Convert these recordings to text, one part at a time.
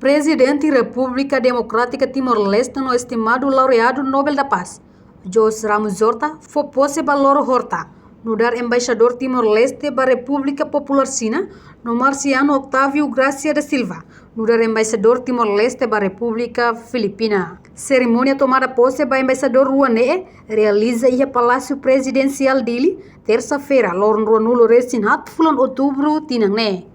Presidente República Democrática Timor-Leste no estimado laureado Nobel da Paz, José Ramos Horta, foi posse valor Horta, no dar embaixador Timor-Leste para a República Popular China, no Marciano Octávio Gracia da Silva, no dar embaixador Timor-Leste para a República Filipina. Cerimônia tomada posse para embaixador Rouanet realiza em Palácio Presidencial dele, terça-feira, lorn Nulo Resinhat, fulan outubro, tinangne.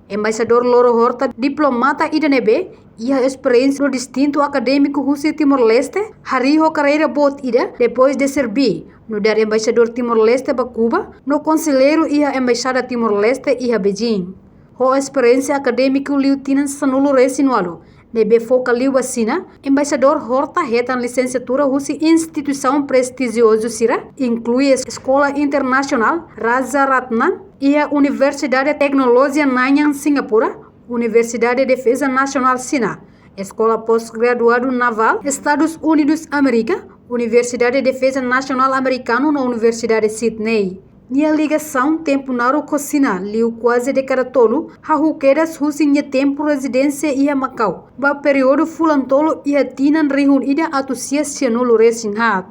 Embaixador Loro Horta, diplomata IDNB, e a experiência no distinto acadêmico russo Timor-Leste, hariho carreira bot ida depois de servir no dar embaixador Timor-Leste para Cuba, no conselheiro e a embaixada Timor-Leste e a Beijing. A experiência acadêmica liu tinan sanulo resinualo, nebe foca liu China, embaixador Horta retan licenciatura russa instituição prestigiosa sira, inclui a Escola Internacional Rajaratnam e a Universidade de Tecnologia Nanyang, Singapura, Universidade de Defesa Nacional China, Escola Pós-Graduado Naval, Estados Unidos América, Universidade de Defesa Nacional Americano na Universidade de Sydney. Nia ligação tempo naro cocina, liu quase de caratolo, hahuquedas husinha tempo residência e a Macau, ba período fulantolo e a tinan rihun ida atusia cianulo resinhat.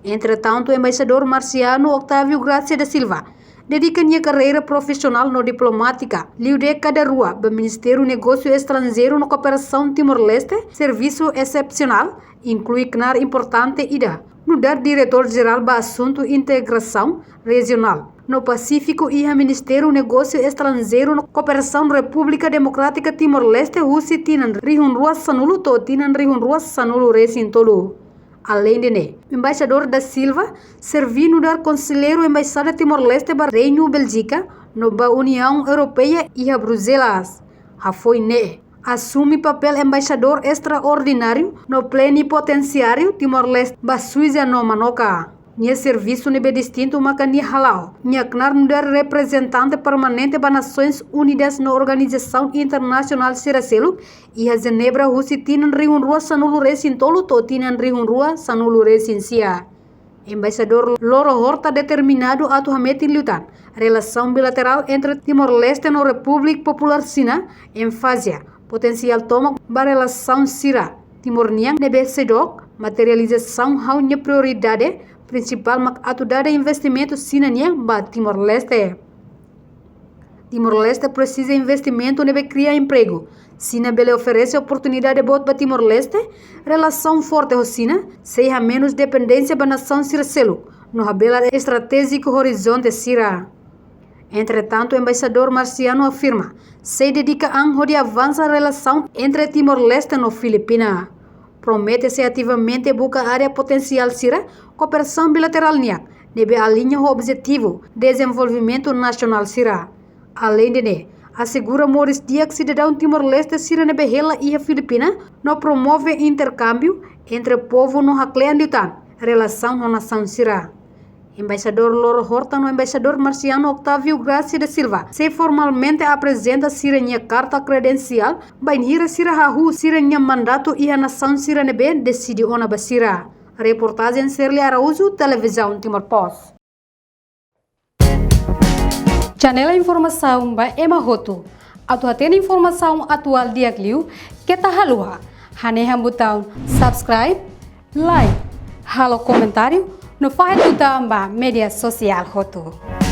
Entretanto, o embaixador Marciano Octávio Gracia da Silva dedica minha carreira profissional no diplomática, liu de cada rua, do Ministério Negócio Estrangeiro na Cooperação Timor-Leste, serviço excepcional, inclui CNAR importante ida, no dar diretor-geral para assunto integração regional, no Pacífico e a Ministério Negócio Estrangeiro na Cooperação República Democrática Timor-Leste, Rússia, tinan rihun rua sanulo to tinan rihun rua sanulo resintolo. Além de embaixador da Silva, serviu no dar conselheiro embaixada Timor-Leste para Reino Bélgica, no União Europeia e a Bruxelas. Foi assume papel embaixador extraordinário no plenipotenciário Timor-Leste para Suíça no Manoca. Nia serviço nebe distinto makani halal. Nia knar no dar representante permanente para Nações Unidas na Organização Internacional Siracelo e a Genebra Rússia tinan rihun rua sanulo resin tolo to tinan rihun rua sanulo resin sia. Embaixador Loro Horta determinado atualmente lutar relação bilateral entre Timor-Leste e a República Popular China em fase potencial toma para relação Sira Timor-Niang nebe sedok materialização haunya prioridade principal mak atudada investimento China-Niang para Timor-Leste. Timor-Leste precisa investimento nebe criar emprego. China bele oferece oportunidade de bot para Timor-Leste, relação forte com China, seja menos dependência para a nação Siracelo, no habela estratégico horizonte Sira. Entretanto, o embaixador Marciano afirma, se dedica a onde avança a relação entre Timor-Leste e Filipinas. Promete-se ativamente buscar área potencial Sira, cooperação bilateral NIAC, deve alinhar o objetivo desenvolvimento nacional Sira. Além de assegura Morris Diak cidadão Timor-Leste Sira nebe hela e a Filipina, não promove intercâmbio entre povo no haklean liutan, relação com a nação Sira. Embaixador Loro Horta no embaixador Marciano Octávio Gracia da Silva se formalmente apresenta Sira minha carta credencial, bainhira Sira hahu Sira minha mandato e a nação Sira nebe decide ona basira. Reportagem Serli Araújo, Televisão Timor-Post. Janela informação ba Emma Hoto. Atuatena informação atual dia Liu, que tá halua. Haneha botão subscribe, like, halo comentário, no faz botão ba media social Hoto.